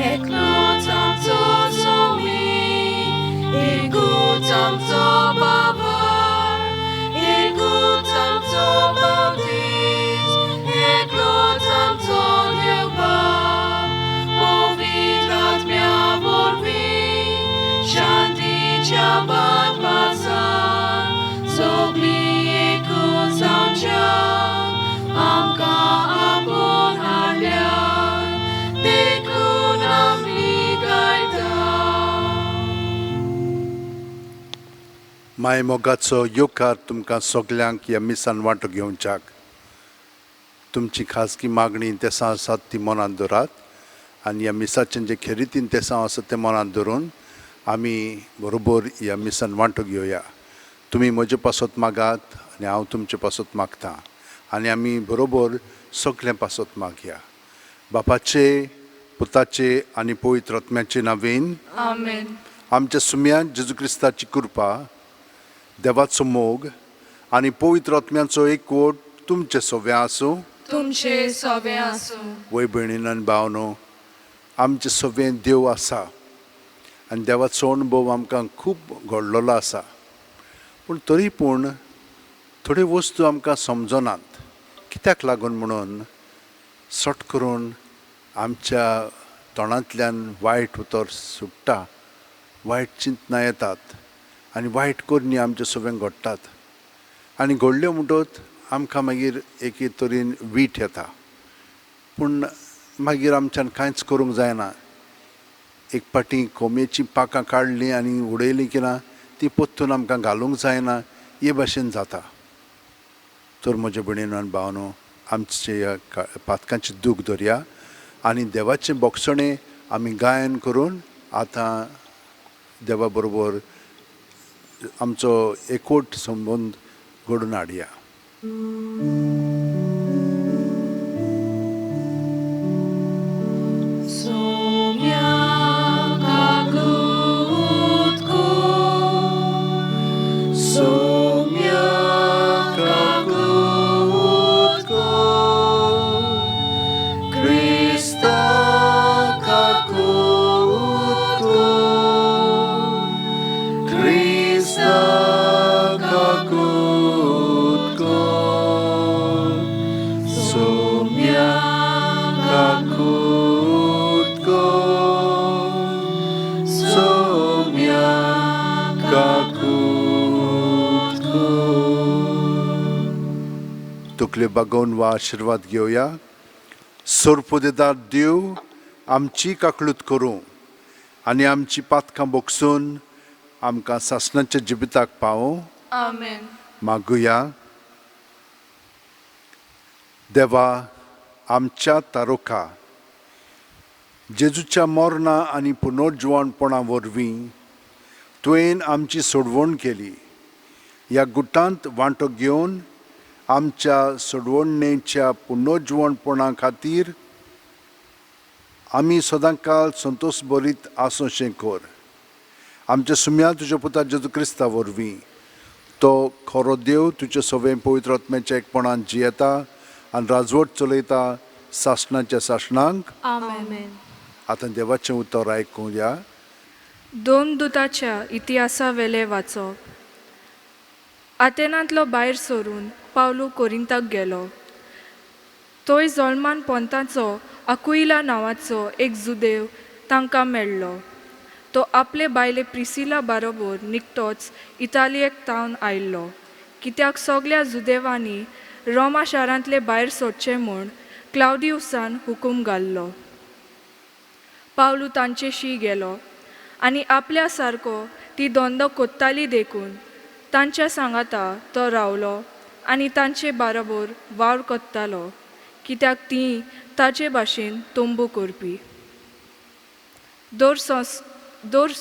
एकलोच आमचो स्वामी, एकूच आमचो बाबर, एकूच आमचो बावतीस, एकलोच आमचो देव बाब, पवित्र आत्म्या वरवीं शांतीच्या बानपासान सगळीं एकूच जावच्याक आमकां आपोवन हाडल्यात, देखून आमी गायता. माय मोगाचो येवकार तुमकां सगल्यांक ह्या मिसान वांटो घेवच्याक. तुमची खासगी मागणी तेसां आसात ती मनांत दवरात आनी ह्या मिसाचें जे खेरीतीन तेसां आसात तें मनांत दवरून आमी बरोबर ह्या मिसान वांटो घेवया. तुमी म्हजे पासत मागात आनी हांव तुमचे पासत मागतां आनी आमी बरोबर सगळें पासत मागया. बापाचे, पुताचे आनी पवित्र आत्म्याचे नांवेन आमेन. आमच्या सुम्यान जेजू क्रिस्ताची कृपा, देवाचो मोग आनी पवित्र आत्म्याचो एकवट तुमचे सगळें आसूं. तुमचे सगळें आसूं. वय भयणीन आनी भावनो, आमचे सगळें देव आसा आनी देवाचो अणभव आमकां खूब घडलेलो आसा. पूण तरी पूण थोड्यो वस्तू आमकां समजनात. कित्याक लागून म्हणून सट करून आमच्या तोंडांतल्यान वायट उतर सुट्टा, वायट चिंतना येतात आनी वायट करणी आमचे सगळें घडटात. आनी घडल्यो म्हणटच आमकां मागीर एके तरेन वीट येता. पूण मागीर आमच्यान कांयच करूंक जायना. एक पाटी कोंबयेची पाकां काडलीं आनी उडयलीं की ना ती पोत्तून आमकां घालूंक जायना, हे भाशेन जाता. तर म्हजे भयणीनो आनी भावनो, आमचे ह्या पातकांचें दूख धरया आनी देवाचें बोगसणें आमी गायन करून आतां देवा बरोबर आमचो एकवट संबंद घडोवन हाडया. तकल्यो बागोवन वा आशिर्वाद घेवया. सोरपोदेदार देव आमची काकळूत करूं आनी आमची पातकां बोगसून आमकां सासणाच्या जिबिताक पावूं. आमेन. मागुया. देवा, आमच्या तारोका जेजूच्या मरणा आनी पुनर्जिवणपणा वरवीं तुवें आमची सोडवण केली. ह्या गुटांत वांटो घेवन आमच्या सोडवणेच्या पुनर्जिवणपणा खातीर आमी सदांकाळ संतोश भरीत आसूंशें कर. आमच्या सुम्या तुज्या पुता जेजू क्रिस्ता वरवीं तो खरो देव तुजे सगळें पवित्र आत्म्याच्या एकपणान जियेता आनी राजवट चलयता सासणाच्या सासणांक. आमेन. आतां देवाचें उतर आयकुया. दोन दुताच्या इतिहासा वेले वाचप. आतेनांतलो भायर सरून पावलू कोरिंताक गेलो. थंय जल्मान पोंताचो आकुइला नांवाचो एक जुदेव तांकां मेळ्ळो. तो आपले बायले प्रिसिला बरोबर निकटोच इटालियेक तावन आयिल्लो, कित्याक सगळ्या जुदेवांनी रोमा शारांतले भायर सोडचें म्हूण क्लाउडियुसान हुकूम घाल्लो. पावलू तांचेशी गेलो आनी आपल्या सारको ती धंदो कोत्ताली देखून तांच्या सांगाता तो रावलो आनी तांचे बरोबर वावर कोत्तालो, कित्याक तीं ताचे भाशेन तोंबू करपी. दर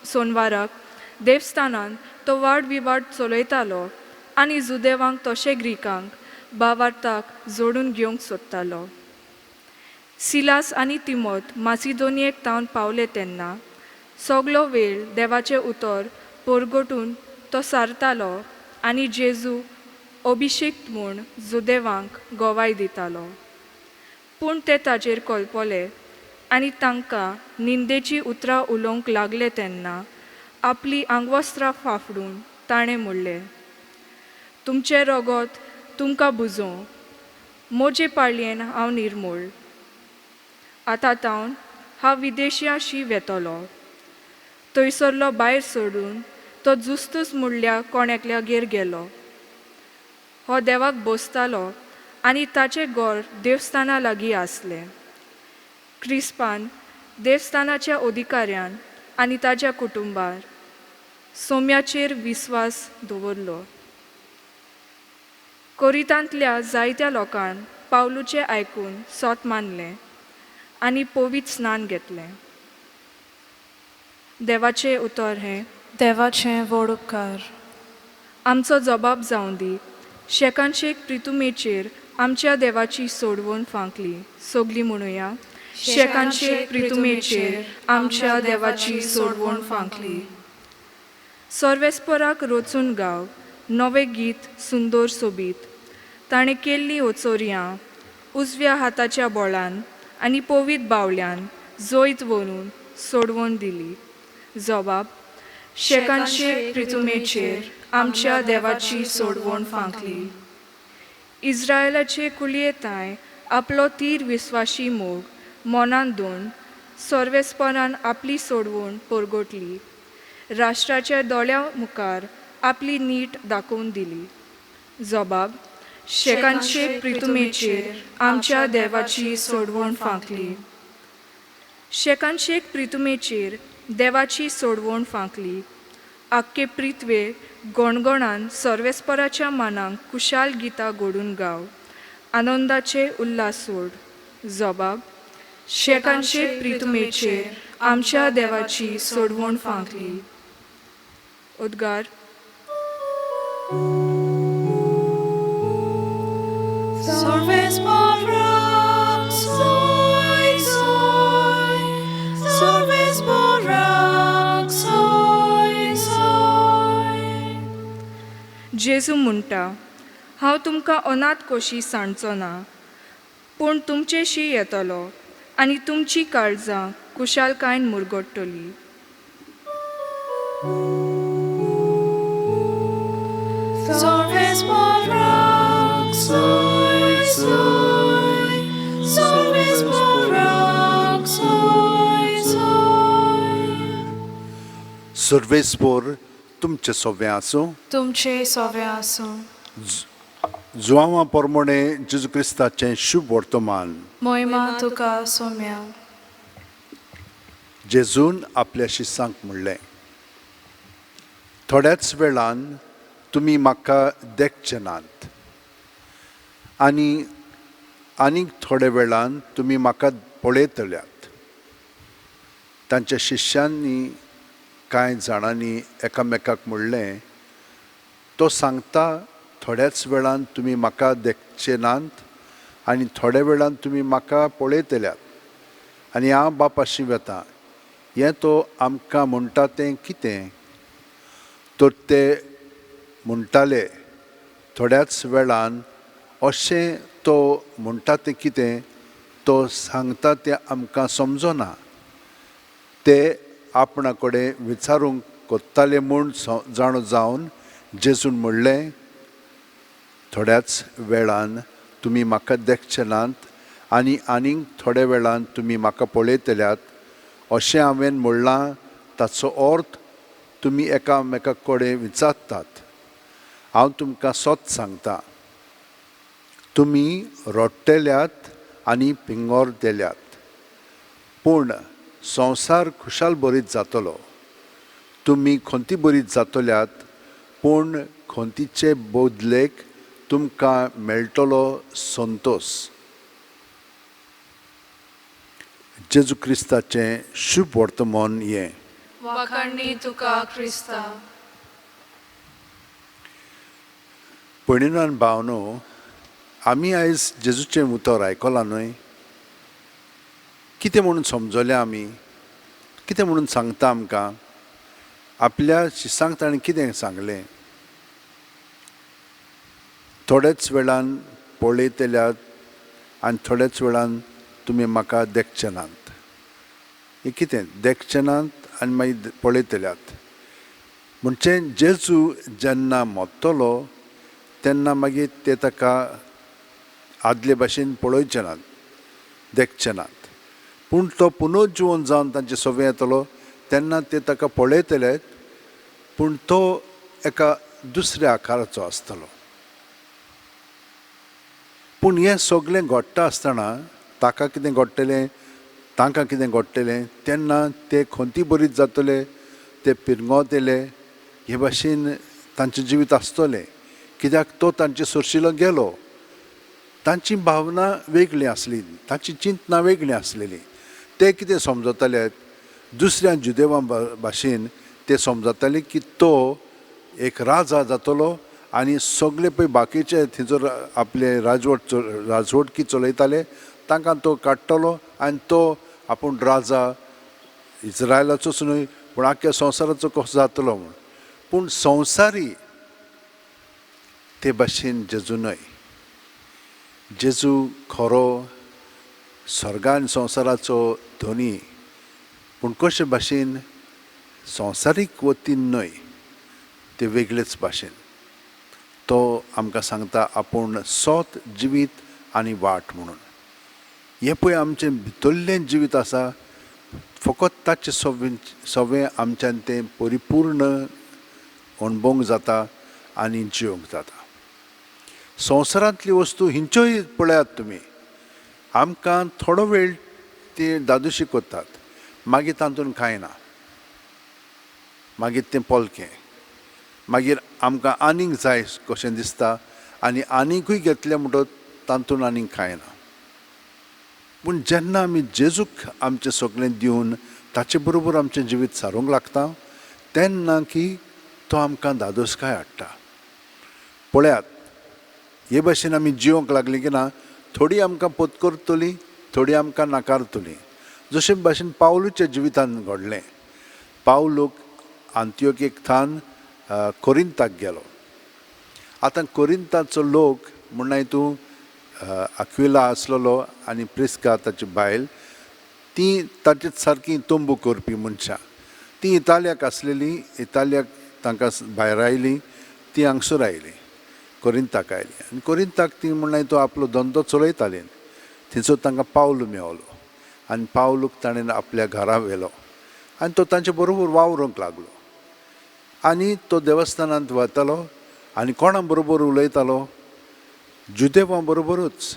सोनवाराक देवस्थानांत तो वाड विवाड चलयतालो आनी जुदेवांक तशें ग्रीकांक भावार्थाक जोडून घेवंक सोदतालो. सिलास आनी तिमोथ मासिदोनियेक तावन पावले तेन्ना सगलो वेळ देवाचें उतर परगटून तो सारतालो आनी जेजू अभिषेक्त म्हूण जुदेवांक गोवाय दितालो. पूण ते ताचेर कळपले आनी तांकां निंदेची उतरां उलोवंक लागले तेन्ना आपली आंगवस्त्रां फाफडून ताणें म्हणलें, तुमचें रगत तुमकां बुजों, म्हजे पाळयेन हांव निर्मूळ. आतां तावन हांव विदेशियाशी वेतलो. थंयसरलो भायर सोडून तो जुस्तूस म्हणल्या कोण्याकल्यागेर गेलो. हो देवाक बोसतालो आनी ताचें घर देवस्थाना लागीं आसलें. क्रिस्पान देवस्थानाच्या अधिकाऱ्यान आनी ताच्या कुटुंबार सोम्याचेर विस्वास दवरलो. कोरिंतांतल्या जायत्या लोकांन पावलूचें आयकून सोत मानलें आनी पवित्र स्नान घेतलें. देवाचें उतर हें, देवाचें व्हड उपकार. आमचो जबाब जावं दी. शेकांशेक प्रितुमेचेर आमच्या देवाची सोडवण फांकली. सगलीं म्हणुया, शेकांशेक प्रितुमेचेर आमच्या देवाची सोडवण फांकली. सर्वेस्पराक रोचून गाव, नवें गीत सुंदर सोबीत. ताणें केल्लीं ओचोरयां उजव्या हाताच्या बोळान आनी पवित्र बावल्यान जोयत व्हरून सोडवण दिली. जबाब, शेकांशेक प्रितुमेचेर आमच्या देवाची सोडवण फांकली. इस्रायलाचे कुळयेंताय आपलो तीर विस्वाशी मोग मनान दवन सर्वेस्परान आपली सोडवण परगटली. राष्ट्राच्या दोळ्या मुखार आपली नीट दाखोवन दिली. जबाब, शेकांशेक प्रितुमेचेर आमच्या देवाची सोडवण फांकली. शेकांशेक प्रितुमेचेर देवाची सोडवण फांकली. आख्खे प्रिथ्वे गणगणान सर्वेस्पराच्या मानांक कुशाल गितां घडून गाव, आनंदाचे उल्हास सोड. जबाब, शेकांशेक प्रितुमेचेर आमच्या देवाची सोडवण फांकली. उद्गार. Sorvesporak, soy, soy. Sorvesporak, soy, soy. जेजू म्हणटा, हांव तुमकां अनाथ कोशी सांडचो ना, पूण तुमचेशी येतलो आनी तुमची काळजां कुशालकायेन मुरगडटली. Sorvesporak, soy, soy. Sorvesporak, soy, soy. सर्वेस्पोर तुमचे सोबे आसूं. तुमचे सोवे आसूं. जुवांवा पोरमोणे जेजू क्रिस्ताचें शुभ वर्तमान. मोहिमा तुका सोम्या. जेजून आपल्या शिसांक म्हणलें, थोड्याच वेळान तुमी म्हाका देखचे नात आनीक थोड्या वेळान तुमी म्हाका पळयतल्यात. तांच्या शिश्यांनी कांय जाणांनी एकामेकाक म्हणलें, तो सांगता थोड्याच वेळान तुमी म्हाका देखचे नात आनी थोड्या वेळान तुमी म्हाका पळयतल्यात आनी हांव बापाशी वेतां. हें तो आमकां म्हणटा तें कितें? तर ते म्हणटाले थोड्याच वेळान अशें तो म्हणटा तें कितें तो सांगता तें आमकां समजना. ते आपणा कडेन विचारूंक कोत्ताले म्हूण जाणो जावन जेजून म्हणलें, थोड्याच वेळान तुमी म्हाका देखचे नात आनीक थोड्या वेळान तुमी म्हाका पळयतल्यात. अशें हांवें म्हणलां ताचो अर्थ तुमी एकामेका कडेन विचारतात. हांव तुमकां सोत सांगता, तुमी रडटल्यात आनी पिंगोर देल्यात, पूण संवसार खुशाल बरीत जातलो. तुमी खोंती बरीत जातल्यात, पूण खोंतीचे बदलेक तुमकां मेळटलो संतोश. जेजू क्रिस्ताचें शुभ वर्तमान हें. वाखाणणी तुका क्रिस्ता. भयणीनो भावनो, आमी आयज जेजूचें उतर आयकलां न्हय. कितें म्हणून समजलें आमी? कितें म्हणून सांगता आमकां? आपल्या शिसांक ताणें कितें सांगलें? थोड्याच वेळान पळयतल्यात आनी थोड्याच वेळान तुमी म्हाका देखचे नात. हें कितें देखचेनात आनी मागीर पळयतल्यात. म्हणजे जेजू जेन्ना मोत्तलो तेन्ना मागीर ते ताका आदले भाशेन पळोवचे नात, देखचे नात. पूण तो पुनर्जीवन जावन तांचे सवे येतलो तेन्ना ते ताका पळयतले, पूण तो एका दुसऱ्या आकाराचो आसतलो. पूण हें सगळें घडटा आसतना ताका कितें घडटलें, तांकां कितें घडटलें, तेन्ना ते खंती बरीत जातले, ते पिरगोतले हे भाशेन तांचें जिवीत आसतलें. कित्याक तो तांचे सोरशिलो गेलो. तांची भावना वेगळी आसली, तांची चिंतना वेगळी आसलेली. ते कितें समजताले, दुसऱ्या जुदेवां भाशेन ते समजताले की तो एक राजा जातलो आनी सगळे पळय बाकीचे थंयसर आपले राजवटकी चलयताले तांकां तो काडटलो आनी तो आपूण राजा इस्रायलाचोच न्हय पूण आख्ख्या संवसाराचो कसो जातलो म्हूण. पूण संवसारी ते भाशेन जेजू न्हय. जेजू खरो स्वर्गा आनी संवसाराचो धनी, पूण कशे भाशेन संवसारीक वतीन न्हय, ते वेगळेच भाशेन. तो आमकां सांगता आपूण सोत जिवीत आनी वाट म्हणून. हें पळय आमचें भितरलें जिवीत आसा, फकत ताचें सवें आमच्यान तें परिपूर्ण अणभवूंक जाता आनी जिवंक जाता. संवसारांतली वस्तू हिंच्योय पळयात तुमी, आमकां थोडो वेळ ती दादोशी कोत्तात, मागीर तातूंत कांय ना, मागीर तें पलकें, मागीर आमकां आनीक जाय कशें दिसता आनी आनीकूय घेतलें म्हणटच तातूंत आनीक कांय ना. पूण जेन्ना आमी जेजूक आमचें सगळें दिवन ताचे बरोबर आमचें जिवीत सारूंक लागता तेन्ना की तो आमकां दादोसकाय हाडटा. पळयात, हे भाशेन आमी जिवंक लागलीं की ना, थोडी आमकां पत्करतली, थोडी आमकां नाकारतली. जशे भाशेन पावलूच्या जिवितान घडलें. पावलूक आंतियोकेकथान कोरिंताक गेलो. आतां कोरिंताचो लोक म्हणना हितूं आक्विला आसलेलो आनी प्रिस्का ताची बायल, ती ताचे सारकी तोंबू करपी मनशां. ती इतालियाक आसलेली, इतालियाक तांकां भायर आयली, ती हांगसर आयली, कोरिंताक आयली. आनी कोरिंताक ती म्हणना हितूं आपलो धंदो चलयताली. थंयसर तांकां पावलू मेवलो आनी पावलूक ताणें आपल्या घरा व्हेलो आनी तो तांचे बरोबर वावरूंक लागलो. आनी तो देवस्थानांत वतालो आनी कोणा बरोबर उलयतालो, जुदेवां बरोबरूच.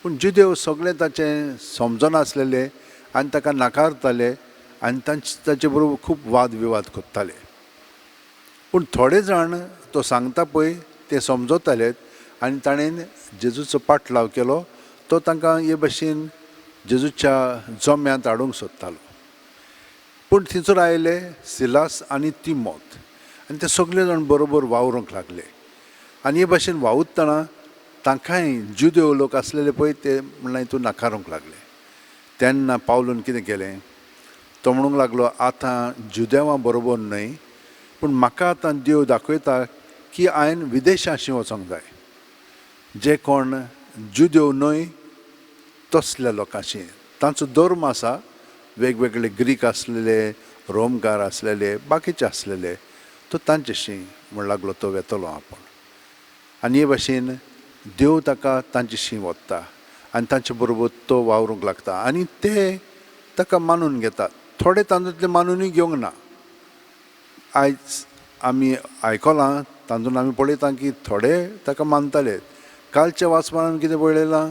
पूण जुदेव सगळें ताचें समजनासलेले आनी ताका नाकारताले आनी ताचे बरोबर खूब वाद विवाद करताले. पूण थोडे जाण तो सांगता पळय ते समजताले आनी ताणें जेजूचो पाटलाव केलो. तो तांकां हे भाशेन जेजूच्या जम्यांत हाडूंक सोदतालो. पूण थंयसर आयले सिलास आनी तिमोथ आनी ते सगळे जाण बरोबर वावरूंक लागले. आनी हे भाशेन वावुरतना तांकांय जुदेव लोक आसलेले पळय ते म्हणल्यार हितून नाकारूंक लागले. तेन्ना पावलून कितें केलें, तो म्हणूंक लागलो, आतां जुदेवां बरोबर न्हय, पूण म्हाका आतां देव दाखयता की हांवें विदेशांशी वचोंक जाय. जे कोण जुदेव न्हय तसल्या लोकांशी, तांचो धर्म आसा, वेगवेगळे ग्रीक आसलेले, रोमकार आसलेले, बाकीचे आसलेले, तो तांचेशी म्हण लागलो तो वेतलो आपूण. आनी हे भाशेन देव ताका तांचेशी वता आनी तांचे बरोबर तो वावरूंक लागता आनी ते ताका मानून घेतात. थोडे तातूंतले मानूनय घेवंक ना. आयज आमी आयकलां तातूंत आमी पळयता की थोडे ताका मानताले. कालच्या वाचमानान कितें पळयलां,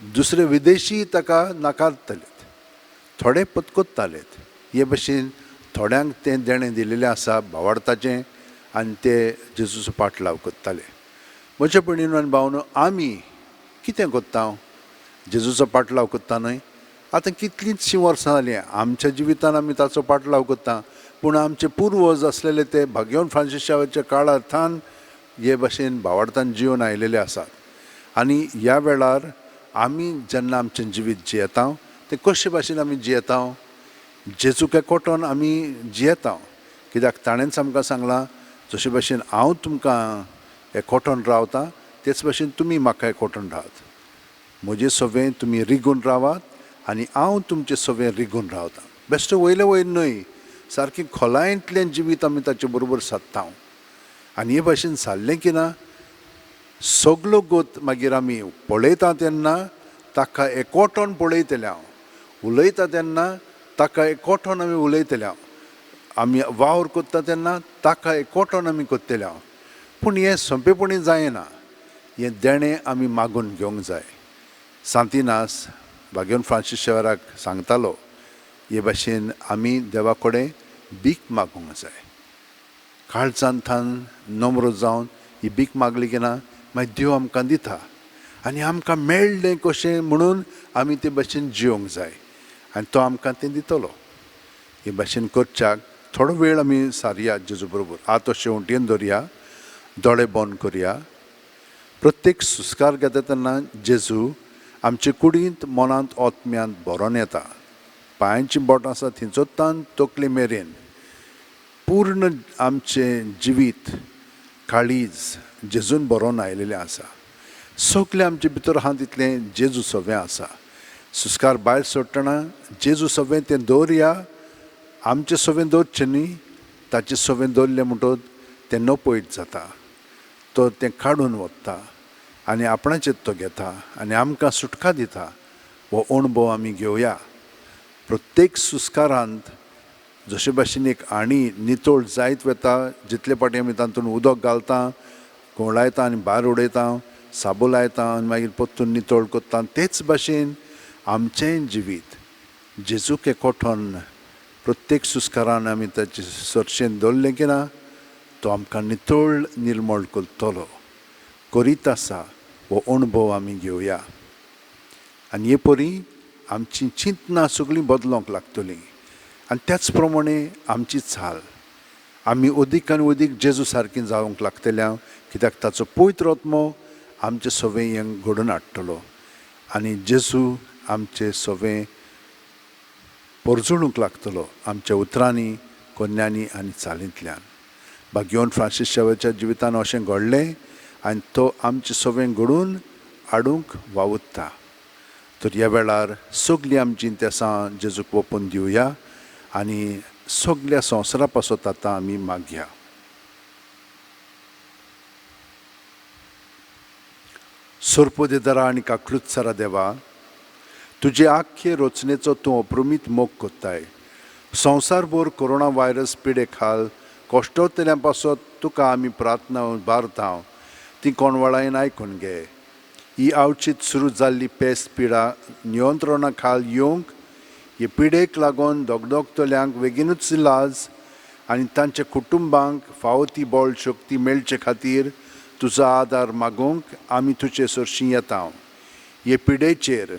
दुसरे विदेशी ताका नाकारतलेत, थोडे पत्कोत्तालेत. हे भाशेन थोड्यांक तें देणें दिलेलें आसा भावार्थाचें आनी ते जेजूचो पाटलाव करताले. म्हजे भयणीनो आनी भावनो, आमी कितें कोत्ता? जेजूचो पाटलाव कोत्ता न्हय. आतां कितलींचशीं वर्सां जालीं आमच्या जिवितान आमी ताचो पाटलाव कोत्ता, पूण आमचे पुर्वज आसलेले ते भगवान फ्रांसिसाच्या काळांतल्यान हे भाशेन भावार्थान जिवन आयलेले आसात. आनी ह्या वेळार आमी जेन्ना आमचें जिवीत जियेता तें कशे भाशेन आमी जियेता? जेजूके कोटोन आमी जियेता. कित्याक ताणेंच आमकां सांगलां, जशे भाशेन हांव तुमकां हे कोटोन रावता तेच भाशेन तुमी म्हाका हे कोटोन रावात. म्हजे सवें तुमी रिगून रावात आनी हांव तुमचे सवें रिगून रावतां. बेश्टे वयले वयर न्हय, सारकें खोलायेंतलें जिवीत आमी ताचे बरोबर सादता. आनी हे भाशेन जाल्लें की ना, सगलो गोत मागीर आमी पळयता तेन्ना ताका एकवटोन पळयतले हांव, उलयता तेन्ना ताका एकवटोन आमी उलयतले हांव, आमी वावर कोत्ता तेन्ना ताका एकवटोन आमी कोत्तले हांव. पूण हें सोंपेपणी जायना. हें देणें आमी मागून घेवंक जाय. सांतिनास वागेवन फ्रांसीस शेवेराक सांगतालो, हे भाशेन आमी देवा कडेन भीक मागूंक जाय. काळजांतल्यान नम्र जावन ही भीक मागली की ना, मागीर देव आमकां दिता. आनी आमकां मेळ्ळें कशें म्हणून आमी ते भाशेन जिवंक जाय, आनी तो आमकां तें दितलो. हे भाशेन करच्याक थोडो वेळ आमी सारया जेजू बरोबर. हात अशे वंटयेन दवरया, दोळे बंद करया. प्रत्येक सुस्कार घेता तेन्ना जेजू आमचे कुडींत, मनांत, आत्म्यांत भरोन येता. पांयांची बोटां आसा थिंचोत्तान तकले मेरेन पूर्ण आमचें जिवीत, काळीज जेजून भरोन आयलेलें आसा. सगलें आमचे भितर आहा तितलें जेजू सवें आसा. सुस्कार भायर सोडटना जेजू सवें तें दवरया. आमचें सवें दवरचें न्ही, ताचें सवें दवरलें म्हणटच तें नपयत जाता. तो तें काडून वता आनी आपणाचेर तो घेता आनी आमकां सुटका दिता. हो अणभव आमी घेवया. प्रत्येक सुस्कारांत जशे भाशेन एक आणी नितळ जायत वता, जितले फावटी आमी तातूंत उदक घालता, घोळायता आनी भायर उडयता, साबू लायता आनी मागीर परतून नितळ करता, तेच भाशेन आमचें जिवीत जेजूक एकवटोन प्रत्येक सुस्कारान आमी ताचे सरशेन दवरलें की ना, तो आमकां नितळ निर्मळ करतलो. करीत आसा हो अणभव आमी घेवया. आनी हे परी आमची चिंतनां सगळीं बदलोंक लागतलीं. आनी त्याच प्रमाणे आमची चाल आमी अदीक आनी अदीक जेजू सारकीं जावंक लागतल्या, कित्याक ताचो पवित्र आत्मो आमचे सवें हें घडोवन हाडटलो आनी जेजू आमचे सवें परजळूंक लागतलो आमच्या उतरांनी, कोन्यांनी आनी चालींतल्यान. भाग्यवन फ्रांसीस शेवेच्या जिवितान अशें घडलें आनी तो आमचें सवें घडोवन हाडूंक वावुरता. तर ह्या वेळार सगलीं आमचीं इंतेसां जेजूक ओपून दिवया आनी सगल्या संवसारा पासत आतां आमी मागया. सोर्पोदेदारा आनी काकृतसारा देवा, तुजे आख्खे रचनेचो तूं अप्रमीत मोग कोत्ताय. संवसारभर कोरोना व्हायरस पिडे खाल कश्टोतल्यां पासत तुका आमी प्रार्थना उबारता, ती कोणवळायेन आयकून घे. ही आवचीत सुरू जाल्ली पेस्त पिडा नियंत्रणा खाल येवंक, हे पिडेक लागून दोगदोगतल्यांक बेगीनूच इलाज आनी तांच्या कुटुंबांक फावो ती बळ शक्ती मेळचे खातीर तुजो आदार मागूंक आमी तुजे सरशीं येता. हे पिडेचेर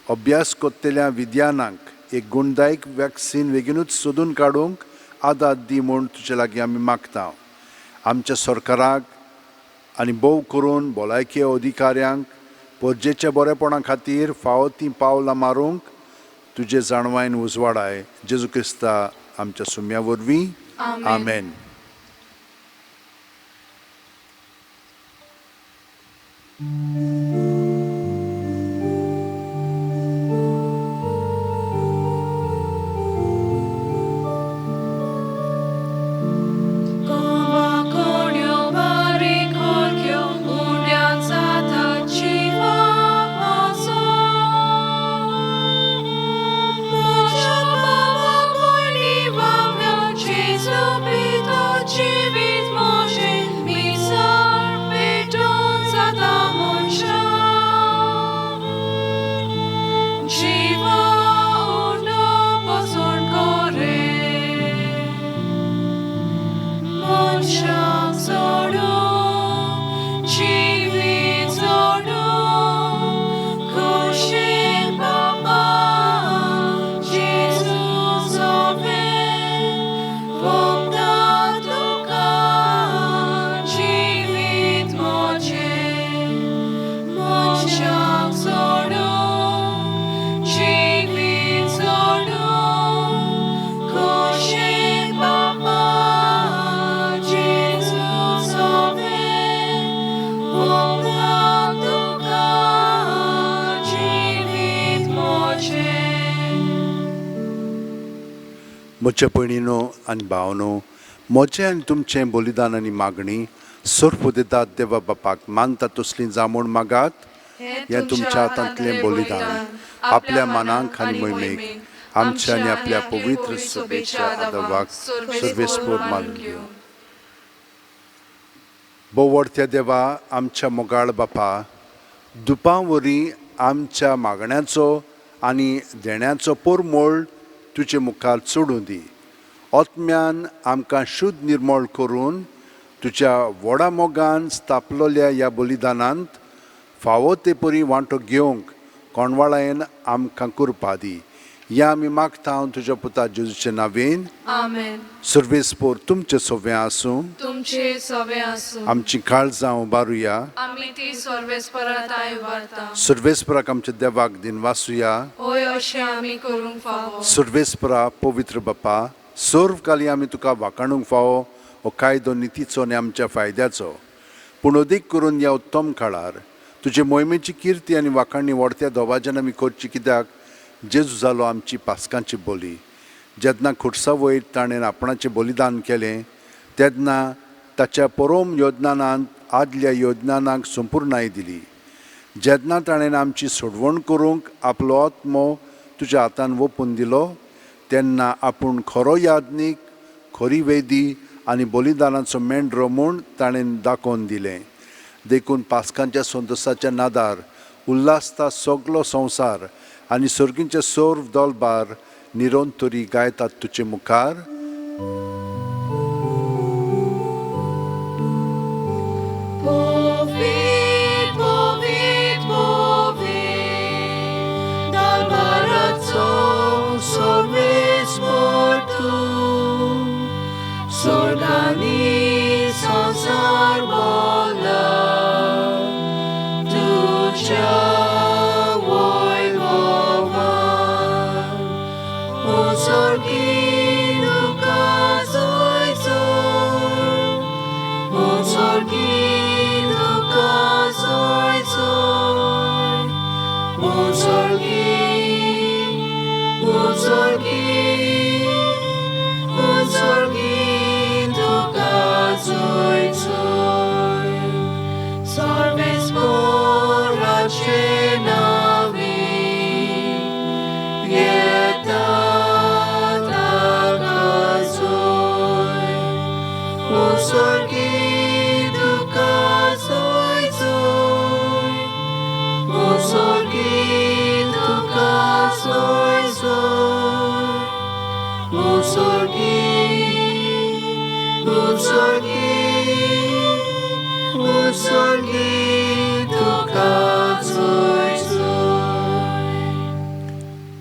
अभ्यास कोत्तेल्या विद्यानांक एक गुणदायक वॅक्सीन बेगीनूच सोदून काडूंक आदार दी म्हूण तुजे लागीं आमी मागता. आमच्या सरकाराक आनी भोव करून भलायकी अधिकाऱ्यांक परजेच्या बरेपणा खातीर फावो तीं पावलां मारूंक तुजे जाणवायन उजवाडाय. जेजू क्रिस्ता आमच्या सुम्या वरवीं. आमेन. Ci widmo się mi serpy, to zadamon się. म्हज्या भयणीनो आनी भावनो, म्हजें आनी तुमचें बलिदान आनी मागणी सर्व दितात देवा बापाक मानता तसलीं जावं म्हूण मागात. हें तुमच्या हातांतलें बलिदान आपल्या मनाक आनी मोहिमेक आमच्या आनी आपल्या पवित्र सभेच्या आदावाक सर्वेस्पोर मानून घेवं. बोवडत्या देवा आमच्या मोगाळ बापा, दुपां वरी आमच्या मागण्याचो आनी देण्याचो पोरमोळ तुजे मुखार चडूं दी. ओतम्यान आमकां शुद्ध निर्मळ करून तुज्या व्हडा मोगान स्थापलोल्या ह्या बलिदानांत फावो ते परी वांटो घेवंक कोणवाळायेन आमकां करपा दी. या आमी मागता हांव तुज्या पुता जेजूचे नांवेन. आमेन. सर्वेस्पोर तुमचे सोवें आसूं. तुमचे सवे आसूं. आमची काळजां उबारुया. आमी ती सर्वेस्पराताय उबारता. सर्वेस्पराक आमच्या देवाक दिन वासुया. ओय अशें आमी करूंक फावो. सर्वेस्परा पवित्र बापा, सर्व काली आमी तुका वाखाणूंक फावो हो कायदो नितीचो आनी आमच्या फायद्याचो. पूण अदीक करून ह्या उत्तम काळार तुजे मोहिमेची किर्ती आनी वाखाणणी व्हडत्या दोबाज्यान आमी करची, कित्याक जेजू जालो आमची पासकांची बोली. जेन्ना खुर्सा वयर ताणें आपणाचें बलिदान केलें तेन्ना ताच्या परम योजनांत आदल्या योजनांक संपूर्णाय दिली. जेन्ना ताणें आमची सोडवण करूंक आपलो आत्मो तुज्या हातान ओपून दिलो तेन्ना आपूण खरो यादनीक, खरी वेदी आनी बलिदानाचो मेंढरो म्हूण ताणें दाखोवन दिलें. देखून पासकांच्या संतोसाच्या नादार उल्हासता सगलो संवसार आनी सर्गींचे सर्व दोलबार निरंतरी गायतात तुजे मुखार.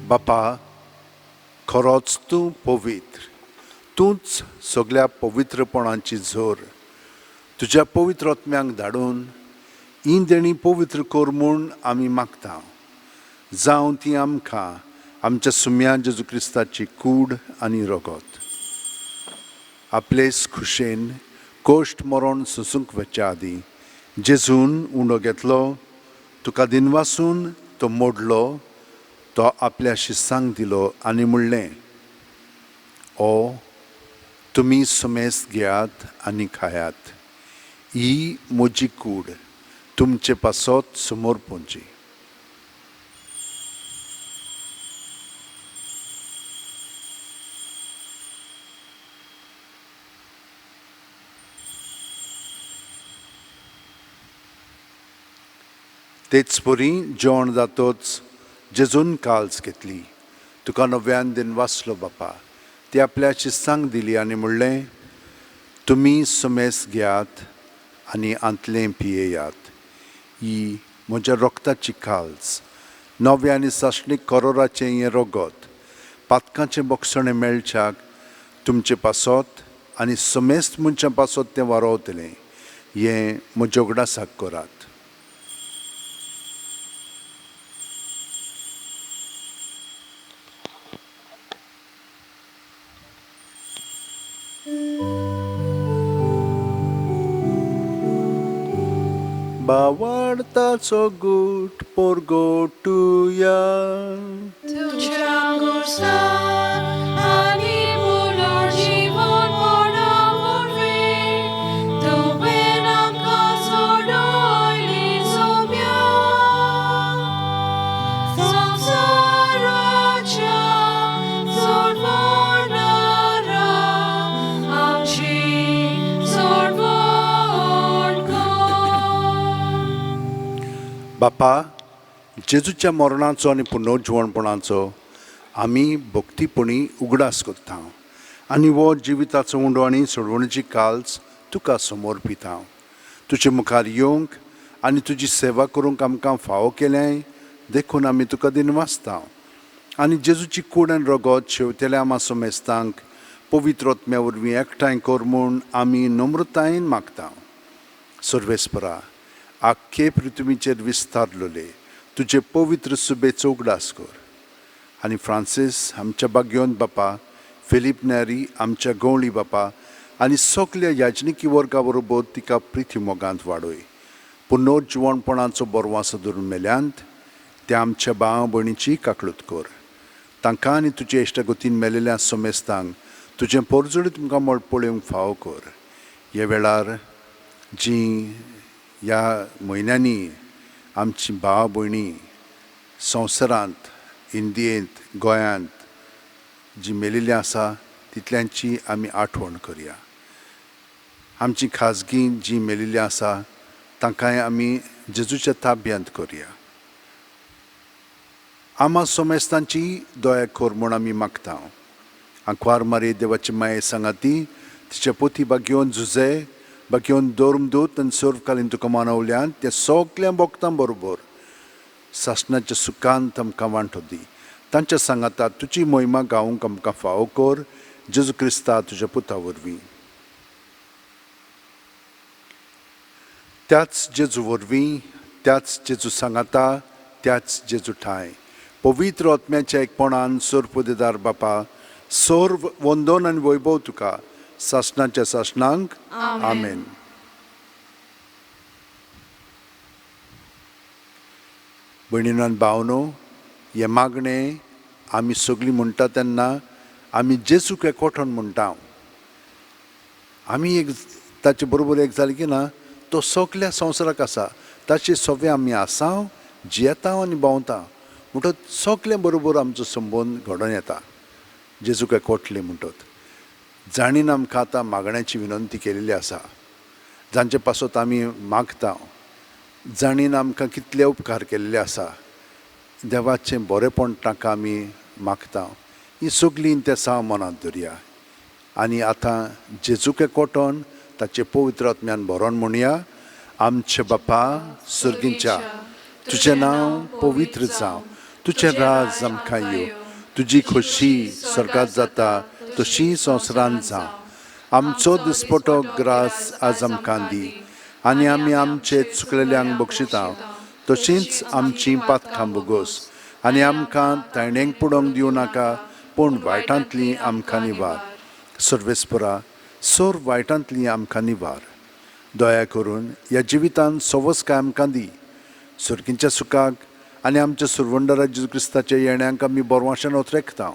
बापा, खरोच तूं पवित्र, तूंच सगळ्या पवित्रपणाची झोर. तुज्या पवित्र आत्म्यांक धाडून ही देणी पवित्र कर म्हूण आमी मागता. जावं ती आमकां आमच्या सुम्या जेजू क्रिस्ताची कूड आनी रगत. आपलेच खुशेन कोश्ट मरण सुसूंक वच्या आदी जेजून उंडो घेतलो, तुका दिनवासून तो मोडलो, तो आपल्या शिस्सांक दिलो आनी म्हणलें, ओ तुमी सुमेस घेयात आनी खायात. ही म्हजी कूड, तुमचे पासत समोर पोंची. तेच परी जेवण जातोच जेजून काल्स घेतली. तुका नव्यान दिन वाचलो बापा. ती आपल्या शिस्सांक दिली आनी म्हणलें, तुमी सुमेस घेयात आनी आंतलें पियेयात. ही म्हज्या रोगताची काल्स, नवे आनी साश्णीक करोराचें हें रगत, पातकांचें बोगसणें मेळच्याक तुमचे पासत आनी समेस्त मनशां पासत तें वारोवतलें. हें म्हज्या उगडासाक करात. बावार्ताचो गूट पोरगोटुया. तुझ्या गोडसा आनी बापा, जेजूच्या मरणाचो आनी पुनर्जीवणपणाचो आमी भक्तीपणी उगडास करता आनी वो जिविताचो उंडो आनी सोडवणेची काल्स तुका समोर पिता. तुजे मुखार येवंक आनी तुजी सेवा करूंक आमकां फावो केलें देखून आमी तुका दिनवासता आनी जेजूची कूड आनी रगत शेवतेल्या आमा सोमेस्तांक पवित्र आत्म्या वरवीं एकठांय कर म्हूण आमी नम्रतायेन मागता. सर्वेस्परा, आख्खे पृथ्वीचेर विस्तारलोले तुजे पवित्र सुबेचो उगडास कर आनी फ्रांसीस आमच्या बागयोन बापा, फिलीप नॅरी आमच्या गवळी बापा आनी सगल्या याजनिकी वर्गा बरोबर तिका प्रिती मोगांत वाडय. पुनर्जीवणपणाचो बरवासो धरून मेल्यांत त्या आमच्या भाव भयणीची काकळूत कर. तांकां आनी तुजे इश्टगतीन मेलेल्या सोमेस्तांक तुजें परजोडी तुमकां मळ पळोवंक फावो कर. ह्या वेळार जीं ह्या म्हयन्यांनी आमची भाव भयणी संवसारांत, इंडियेंत, गोंयांत जीं मेलिल्लीं आसा तितल्यांची आमी आठवण करया. आमची खाजगी जीं मेलिल्लीं आसा तांकांय आमी जेजूच्या ताब्यांत करया. आमा सोमेस्तांची दया कर म्हूण आमी मागता. आंकवार मारे देवाची माये सांगाती तिचे पोती बागयोन झुजे बागयोन दोरमदूत आनी सर्वकालीन तुका मानवल्यान त्या सगल्या भक्तां बरोबर सासणाच्या सुखांत आमकां वांटो दी. तांच्या सांगाता तुजी महिमा गावूंक आमकां फावो कर. जेजू क्रिस्ता तुज्या पुता वरवीं. त्याच जेजू वरवीं, त्याच जेजू सांगाता, त्याच जेजू ठाय पवित्र आत्म्याच्या एकपणान सर्वोदेदार बापा, सर्व वंदन आनी वैभव तुका सासणाच्या सासणांक. आमेन. भयणीनो आनी भावनो, हे मागणें आमी सगळीं म्हणटा तेन्ना आमी जेजूक एकवटून म्हणटा. आमी एक ताचे बरोबर एक जालें की ना, तो सगल्या संवसाराक आसा ताचे सगळे आमी आसांव, जियेता आनी भोंवता म्हणटत सगल्या बरोबर आमचो संबंद घडोवन येता. जेजूक एकवटले म्हणटत जाणीन आमकां आतां मागण्याची विनंती केलेली आसा, जांचे पासत आमी मागता. जाणीन आमकां कितले उपकार केल्ले आसा, देवाचें बरेपण ताका आमी मागता. ही सगळीं त्या सा मनांत धरया आनी आतां जेजूक एकवटोन ताचे पवित्र आत्म्यान भरोन म्हणया. आमचे बापा सर्गींच्या, तुजें नांव पवित्र जावं, तुजें राज आमकां येवं, तुजी खोशी स्वर्गांत जाता तशी संवसारांत जावं. आमचो दिसपटो ग्रास आज आमकां दी आनी आमी आमचे चुकलेल्यांक बक्षिता तशींच आमची पातकां बोगोस आनी आमकां तायणेक पडोवंक दिवं नाका, पूण वायटांतली आमकां निवार. सर्वेस्परा, सोर वायटांतली आमकां निवार. दया करून ह्या जिवितांत सवस्काय आमकां दी. सर्गींच्या सुखाक आनी आमच्या सुरवंडरा जेजू क्रिस्ताच्या येण्याक आमी बोरवाशान ओतरेकता.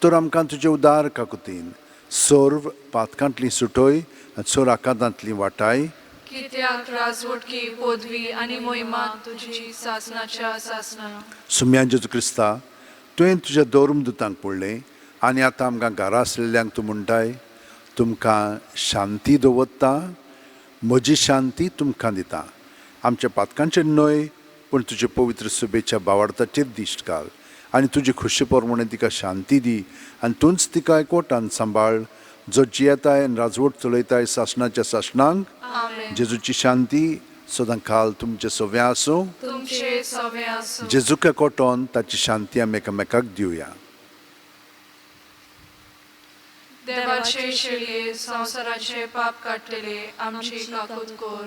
तर आमकां तुजे उदार काकुतीन सर्व पातकांतली सुटोय आनी सोर आकांतांतली वाटाय. कित्याक राजवटकी, पदवी आनी मोहिमा तुजी सासणाच्या सासणा. सुम्या जेजू क्रिस्ता, तुवें तुज्या दोरमदुतांक पडलें आनी आतां आमकां घरा आसलेल्यांक तूं म्हणटाय तुमकां शांती दवरता, म्हजी शांती तुमकां दिता. आमच्या पातकांचेर न्हय पूण तुजे पवित्र सुबेच्या बावार्थाचेर दिश्ट घाल आनी तुजी खुशी प्रमाणे तिका शांती दी आनी तूंच तिका एकवटान सांबाळ, जो जियेताय आनी राजवट चलयताय सासणाच्या सासणांक. जेजूची शांती सदां काल तुमचे सवे आसूं. तुमचे सवे आसूं. जेजूक एकवटोन ताची शांती आमी एकामेकाक दिवया. देवाचे शेळये संवसाराचे पाप काडटले आमची काकूत कोर.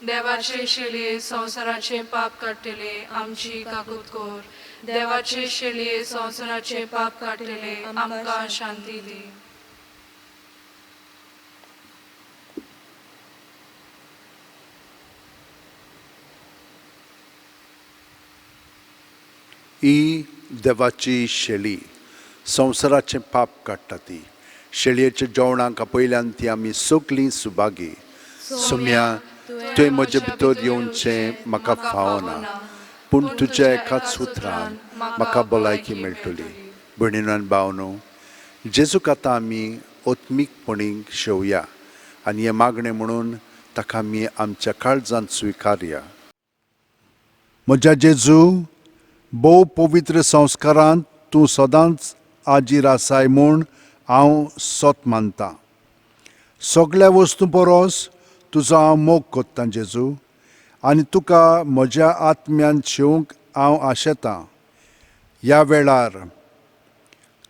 देवाचे शेळये संवसाराचे पाप काडटले आमची काकूत कोर. देवाचे शेळये संवसाराचे पाप काडटले आमकां शांती दी. ही देवाची शेळी संवसाराचें पाप काडटा ती. शेळयेच्या जेवणाक आपयल्यान ती आमी सगलीं सुभागी. सुम्या, तुवें म्हजे भितर येवचें म्हाका फावना, पूण तुज्या एकाच उतरान म्हाका भलायकी मेळटली. भयणीनो आनी भावनो, जेजूक आतां आमी ओत्मीकपणीक शेवया आनी हें मागणें म्हणून ताका आमी आमच्या काळजांत स्विकारया. म्हज्या जेजू, भोव पवित्र संस्कारांत तूं सदांच आजीर आसाय म्हूण हांव सोत मानतां. सगळ्या वस्तू परस तुजो हांव मोग कोत्तां जेजू, आनी तुका म्हज्या आत्म्यान शेवंक हांव आशेतां. ह्या वेळार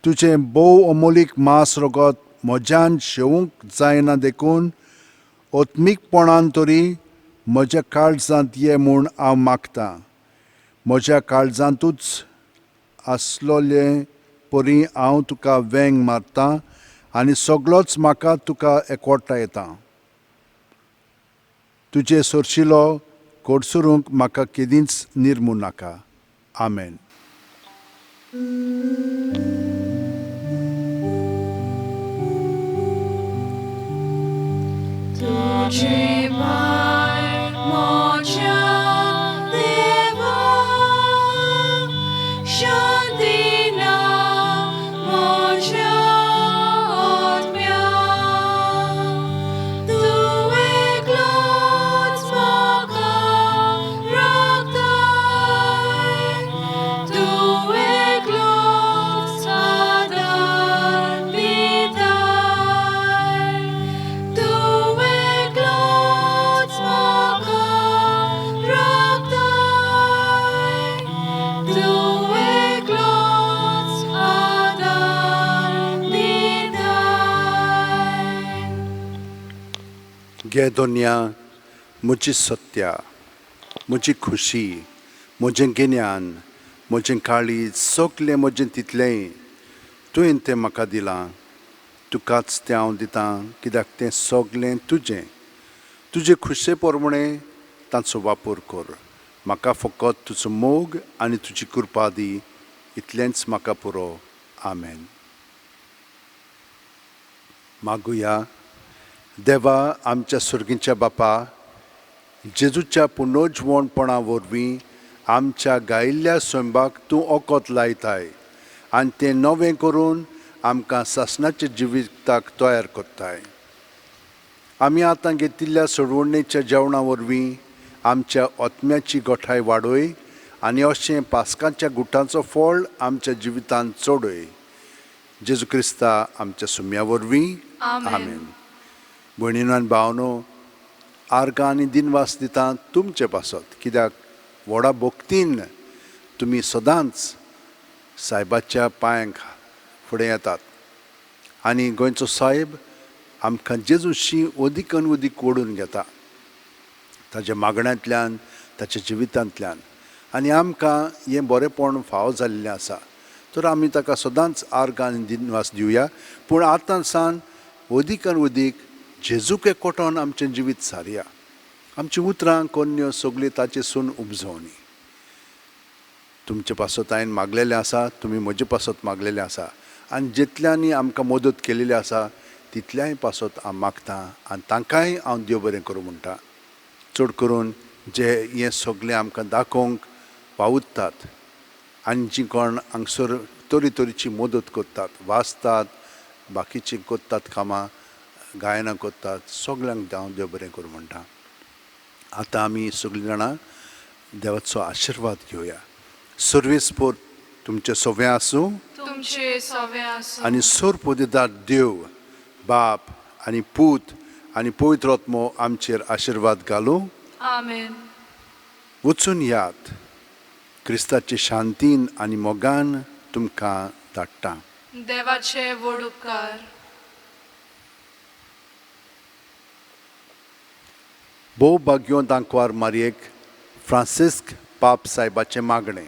तुजें भोव अमोलीक मांस रगत म्हज्यान शेवूंक जायना देखून ओत्मीकपणान तरी म्हज्या काळजांत ये म्हूण हांव मागतां. म्हज्या काळजांतूच आसलोले परी हांव तुका वेंग मारतां आनी सगळोच म्हाका तुका एकवटा येता. तुजे सोरशिलो कोडसुरूंक म्हाका केदींच निर्मू नाका. आमेन. तुझे भाय मोच्या देवा, शांती ना मोच्या आत्म्या. तू एकलोच म्हाका राखताय, तू एकलोच आदार दिताय. तू एकलोच म्हाका राखताय, तू एकलोच आदार दिताय. गे दोन्या, म्हजी सत्या, म्हजी खुशी, म्हजें गिन्यान, म्हजें काळीज, सगलें म्हजें तितलेंय तुवें तें म्हाका दिलां. तुकाच तें हांव दितां, कित्याक तें सगलें तुजें. तुजे खुशे प्रमाणें ताचो वापर कर. म्हाका फकत तुजो मोग आनी तुजी कृपा दी. इतलेंच म्हाका पुरो. आमेन. मागुया. देवा आमच्या सुर्गीच्या बापा, जेजूच्या पुनोजवणपणा वरवीं आमच्या गायिल्ल्या स्वयंपाक तूं ओकोत लायताय आनी तें नवें करून आमकां सासणाच्या जिविताक तयार कोत्ताय. आमी आतां घेतिल्ल्या सोडवणेच्या जेवणा वरवीं आमच्या आत्म्याची गोठाय वाडय आनी अशें पास्काच्या गुटांचो फळ आमच्या जिवितांत चोडय. जेजू क्रिस्ता आमच्या सुम्या वरवीं. आमेन. भयणीनो आनी भावनो, आर्गां आनी दिनवास दिता तुमचे पासत, कित्याक व्हडा भोक्तीन तुमी सदांच सायबाच्या पांयांक फुडें येतात. आनी गोंयचो सायब आमकां जेजूशी ओदीकन ओदीक ओडून घेता ताच्या मागण्यांतल्यान, ताच्या जिवितांतल्यान. आनी आमकां हें बरेंपण फावो जाल्लें आसा, तर आमी ताका सदांच आर्गां आनी दिनवास दिवया. पूण आतां सावन ओदीकन ओदीक जेजूक एकवटोन आमचें जिवीत सारया. आमची उतरां कोन्यो सगळीं ताचेसून उपजोवनी. तुमचे पासत हांवें मागलेलें आसा, तुमी म्हजे पासत मागलेलें आसा, आनी जितल्यांनी आमकां मदत केलेली आसा तितल्याय पासत हांव मागतां आनी तांकांय हांव देव बरें करूं म्हणटा. चड करून जे हें सगळें आमकां दाखोवंक पावतात आनी जीं कोण हांगसर तरेतरेची मदत करतात, वाचतात, बाकीचीं कोत्तात कामां, गायनां कोत्तात, सगळ्यांक हांव देव बरें करूं म्हणटा. आतां आमी सगळीं जाणां देवाचो आशिर्वाद घेवया. सर्वेस्पोर तुमचें सवें आसूं तुमचे सवे आसूं आनी सोरपोदिदार देव, बाप आनी पूत आनी पवित्र आत्मो आमचेर आशिर्वाद घालूं. आमेन. वचून यात. क्रिस्ताचे शांतीन आनी मोगान तुमकां धाडटा. देवाचे व्हड उपकार. भोव भाग्योंत आंकवार मारयेक फ्रांसिस्क पाप सायबाचें मागणें.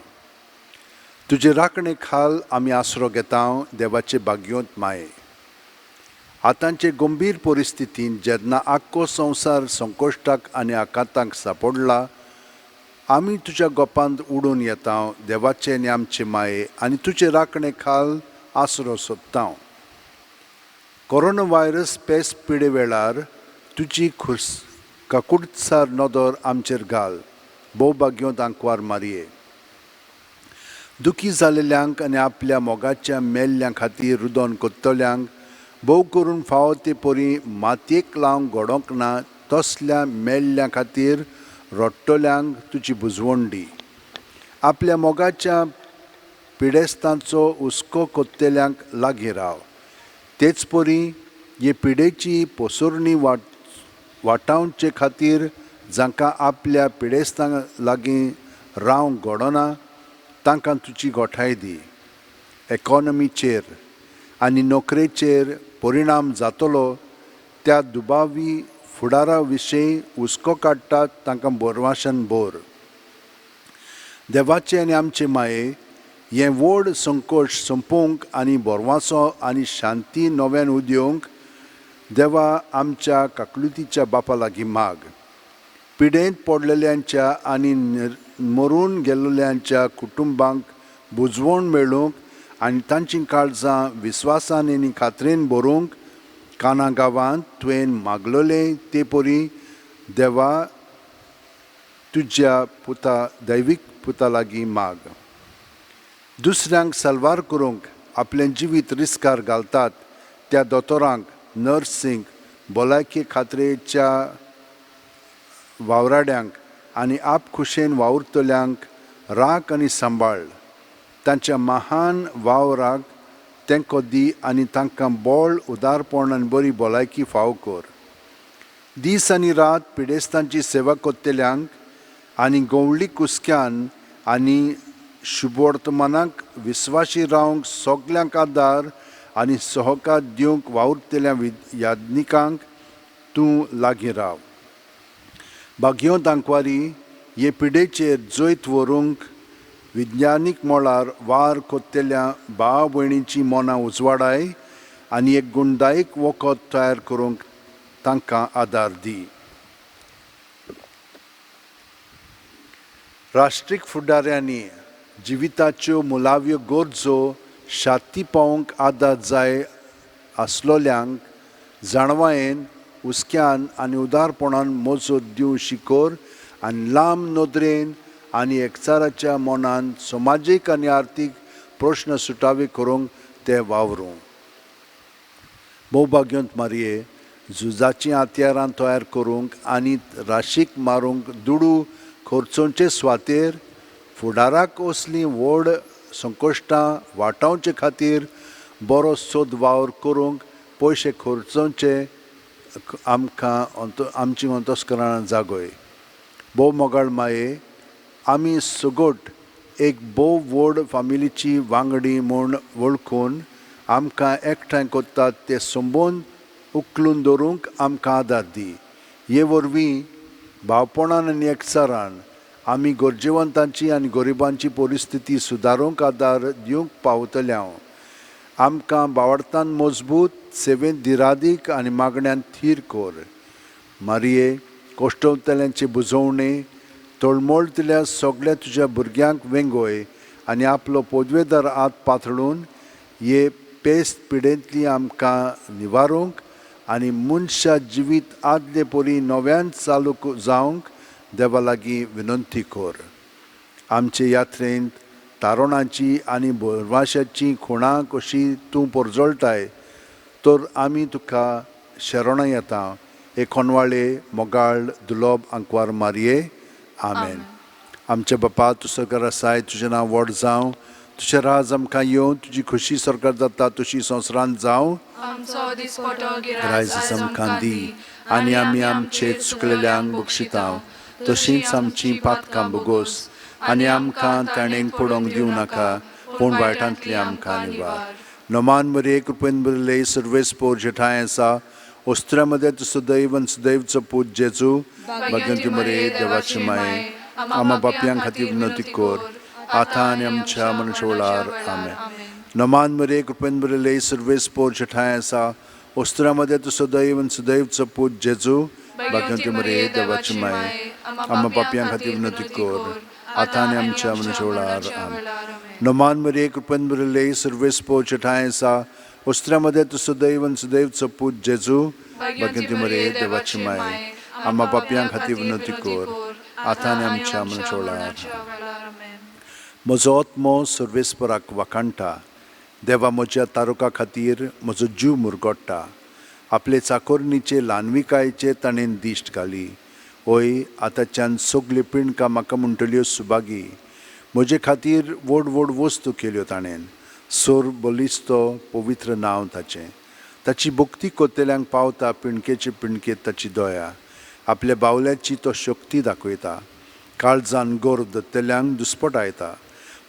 तुजे राखणे खाल आमी आसरो घेता देवाचे भाग्योंत माये. आतांचे गंभीर परिस्थितीन जेन्ना आख्खो संवसार संकोश्टाक आनी आकांताक सांपडला, आमी तुज्या गोपांत उडून येता देवाचे आनी आमचे माये आनी तुजे राखणे खाल आसरो सोदता. कोरोना व्हायरस पेस पिडे वेळार तुजी काकुडसार नदर आमचेर घाल. भोव भाग्योंत आंकवार मारये. दुखी जालेल्यांक आनी आपल्या मोगाच्या मेल्ल्यां खातीर रुदन कोत्तल्यांक भोव करून फावो ते परी मातयेक लावंक घडोवंक ना तसल्या मेल्ल्यां खातीर रडटल्यांक तुजी बुजवण दी. आपल्या मोगाच्या पिडेस्तांचो हुस्को कोत्तेल्यांक लागीं राव. तेच परी हे पिडेची पोसुर्णी वाटावचे खातीर जांकां आपल्या पिडेस्तां लागीं रावंक घडना तांकां तुजी गोठाय दी. इकॉनॉमीचेर आनी नोकरेचेर परिणाम जातलो त्या दुबावी फुडारा विशीं हुस्को काडटात तांकां बोरवाशान बोर. देवाचे आनी आमचे माये हें व्हड संकोश संपोवंक आनी बोरवासो आनी शांती नव्यान उदिवंक देवा आमच्या काकुळतीच्या बापा लागीं माग. पिडेंत पडलेल्यांच्या आनी मरून गेल्ल्यांच्या कुटुंबांक बुजवण मेळूंक आनी तांचीं काळजां विस्वासान आनी खात्रेन भरूंक काना गांवांत तुवें मागलोलें ते परी देवा तुज्या दैवीक पुता लागीं माग. दुसऱ्यांक साल्वार करूंक आपलें जिवीत रिस्कार घालतात त्या दोतोरांक, नर्सींक, भलायकी खात्रेच्या वावराड्यांक आनी आपखुशेन वावुरतल्यांक राख आनी सांबाळ. तांच्या महान वावराक तेंको दी आनी तांकां बोळ, उदारपण आनी बरी भलायकी फाव कर. दीस आनी रात पिडेस्तांची सेवा कोत्तेल्यांक आनी गंवळी कुसक्यान आनी शुभवर्तमानाक विस्वाशी रावंक सगल्यांक आदार आनी सहकार दिवंक वावुरतल्या याज्ञिकांक तूं लागीं राव. भाग्योंत आंकवारी हे पिडेचेर जैत व्हरूंक विज्ञानीक मोळार वार कोत्तेल्या भाव भयणींची मनां उजवाडाय आनी एक गुणदायक वखद तयार करूंक तांकां आदार दी. राष्ट्रीक फुडाऱ्यांनी जिविताच्यो मुलाव्यो गरजो शाती पावोवंक आदार जाय आसलोल्यांक जाणवायेन, हुस्क्यान आनी उदारपणान मोजत दिवं शिकोर आनी लांब नदरेन आनी एकचाराच्या मनान समाजीक आनी आर्थीक प्रश्न सुटावे करूंक ते वावरूं. भोवभाग्यवंत मारये, झुजाचीं हातयारां तयार करूंक आनी राशीक मारूंक दुडू खर्चोवचे सुवातेर फुडाराक असलीं व्हड संकश्टां वाटावचे खातीर बरो सोद वावर करूंक पयशे खर्चोवचे आमची अंतस्करणां जागोय. भोव मोगाळ माये, आमी सगट एक भोव व्हड फामिलीची वांगडी म्हूण वळखून आमकां एकठांय कोत्तात ते संबंद उखलून दवरूंक आमकां आदार दी. हे वरवीं भावपणान आनी एकचारान आमी गरजेवंतांची आनी गरिबांची परिस्थिती सुदारूंक आदार दिवंक पावतल्यांव आमकां भावार्थान मजबूत, सेवेंत धिरादीक आनी मागण्यांत थीर कर. मारये, कोश्टवतल्यांचे बुजवणे, तळमळतल्या सगळ्या तुज्या भुरग्यांक वेंगोय आनी आपलो पदवेदार हात पातळून हे पेस्त पिडेंतली आमकां निवारूंक आनी मनशा जिवीत आदले परी नव्यान चालू जावंक देवा लागीं विनंती कर. आमचे यात्रेंत तारुणाची आनी बोरवाशाची खुणां कशी तूं परजळटाय तर आमी तुका शरणा येता. एकोणवाळे मोगाळ दुलोब आंकवार मारये. आमेन. आमचे बापा, तूं सरकार आसाय, तुजें नांव व्हड जावं, तुजें राज आमकां येवं, तुजी खुशी सरकार जाता तशी संवसारांत जावं. रायज आमकां दी आनी आमी आमचे चुकलेल्यांक बक्षितांव, तशींच आमची पातकां बोगोस आनी आमकां ताणेंक पडोवंक दिवं नाका, पूण वायटांतली आमकां निवार. नोमान मरे कृपेन बरले सर्वेस्पोर जेठाय आसा, ओस्त्र्यामध्ये तुजो दैव आनी सुदैवचो पूत जेजू, भाग्यवंती मरे देवाची माये, आम्हा पापयां खातीर विनंती कर, आतां आनी आमच्या मनशा वेळार. आमेन. नोमान मरे कृपेन बरले सर्वेस्पोर जेठाय आसा, ओस्त्र्यामध्ये तुजो दैव आनी सुदैवचो पूत जेजू, भाग्यवंती मरे देवाची माये, आम्हा पापयां खातीर विनंती कर, आतां आनी आमच्या मनशा वेळार. आमेन. नोमान मरे कृपेन बरले सर्वेस्पोर जेठाय आसा, ओस्त्र्यामध्ये तुजो दैव आनी सुदैवचो पूत जेजू, भाग्यवंती मरे देवाची माये, आम्हा पापयां खातीर विनंती कर, आतां आनी आमच्या मनशा वेळार. म्हजो आत्मो सर्वेस्पराक वाखाणटा. देवा, म्हज्या तारुका खातीर म्हजो जीव मुरगोडटा. आपले चाकोरणीचे ल्हानविकायेचे ताणें दिश्ट घाली. ओय, आतांच्यान सगळी पिणकां म्हाका म्हणटल्यो सुभागी. म्हजे खातीर व्हड व्हड वस्तू केल्यो ताणें. सोर बलिस्तो पवित्र नांव ताचें. ताची भक्ती कोत्तेल्यांक पावता पिणकेचे पिणकेत ताची दया. आपल्या बावल्याची तो शक्ती दाखयता. काळजान गोर दत्तेल्यांक दुस्पटायता.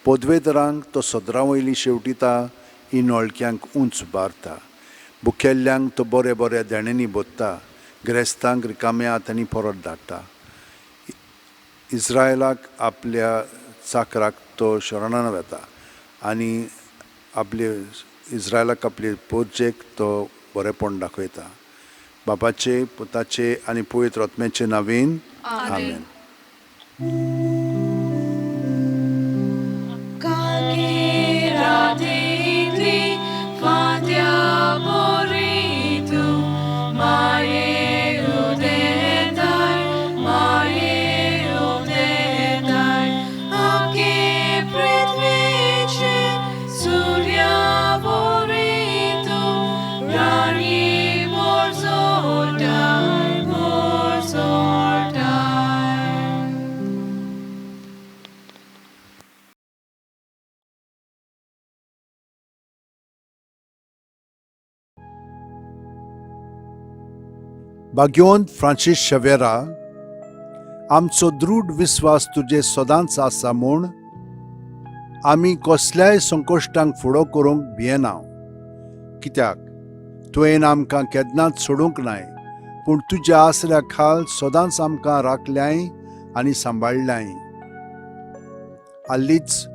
पदवेतरांक तो सदरां वयली शेवटिता. इनोळक्यांक उंच उबारता. बुकेल्ल्यांक तो बऱ्या बऱ्या देण्यांनी बोदता. गिरेस्तांक रिकाम्या हातांनी परत धाडटा. इस्रायलाक आपल्या चाकराक तो शरणान वेता आनी इस्रायलाक आपले पोरचेक तो बरेपण दाखयता. बापाचे, पुताचे आनी पवित्र आत्म्याचे नांवेन आमेन. भाग्यवंत फ्रांसीस शेवेरा, आमचो दृढ विस्वास तुजे सदांच आसा म्हूण आमी कसल्याय संकश्टांक फुडो करूंक भियेना. कित्याक तुवें आमकां केन्नाच सोडूंक नाय, पूण तुज्या आसऱ्या खाल सदांच आमकां राखल्याय आनी सांबाळल्याय. हालींच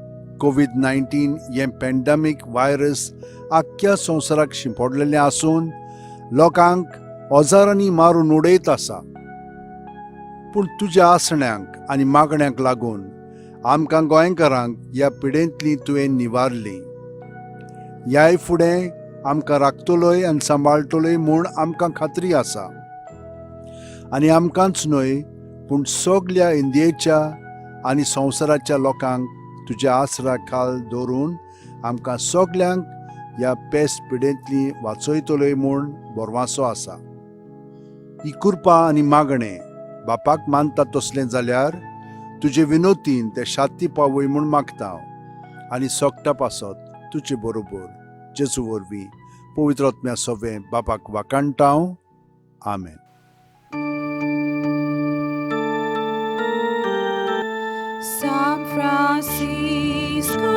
कोविड-19 हें पॅन्डेमीक वायरस आख्ख्या संवसाराक शिंपडलेलें आसून लोकांक ओजारांनी मारून उडयत आसा. पूण तुज्या आसण्यांक आनी मागण्यांक लागून आमकां गोंयकारांक ह्या पिडेंतली तुवें निवारली. ह्याय फुडें आमकां राखतलोय आनी सांबाळटलोय म्हूण आमकां खात्री आसा. आनी आमकांच न्हय पूण सगल्या इंडियेच्या आनी संवसाराच्या लोकांक तुज्या आसरा खाल दवरून आमकां सगल्यांक ह्या पेस्त पिडेंतली वाचयतलोय म्हूण बोरवांसो आसा. ही कृपा आनी मागणें बापाक मानता तसलें जाल्यार तुजे विनोतीन ते शांती पावय म्हूण मागता हांव. आनी सोगटा पासत तुजे बरोबर जेजू वरवीं पवित्र आत्म्या सोबे बापाक वाकाणटा हांव. आमेन. San Francisco